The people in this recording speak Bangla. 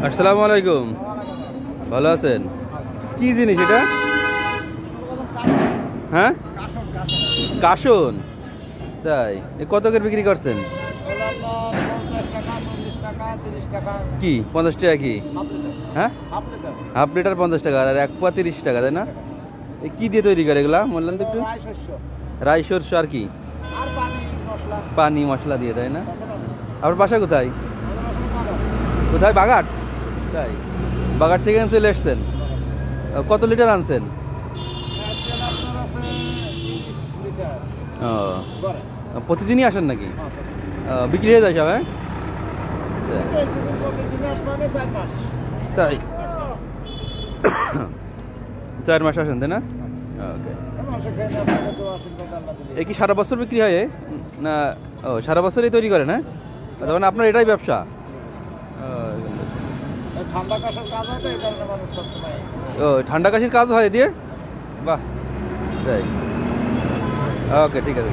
আসসালামু আলাইকুম। ভালো আছেন? কি জিনিস এটা? হ্যাঁ, কাশন। তাই কত করে বিক্রি করছেন? কি 50 টাকা? কি হ্যাঁ, হাফ লিটার 50 টাকা আর 1 পোয়া 30 টাকা, তাই না? কি দিয়ে তৈরি করে এগুলা বললেন তো একটু? রাই শস্য আর কি? পানি মশলা দিয়ে, তাই না? আপনার বাসা কোথায়? কোথায়? বাগাট। তাই বাগাট থেকে চলে এসছেন? কত লিটার আনছেন? ও, প্রতিদিনই আসেন নাকি? বিক্রি হয়ে যায় সব? হ্যাঁ, তাই 4 মাস আসেন, তাই না? ওকে। এ কি সারা বছর বিক্রি হয় না? ও, সারা বছরই তৈরি করেন? হ্যাঁ, তখন আপনার এটাই ব্যবসা? ও, ঠান্ডা কাশির কাজ হয় দিয়ে? বাহ, তাই। ওকে, ঠিক আছে।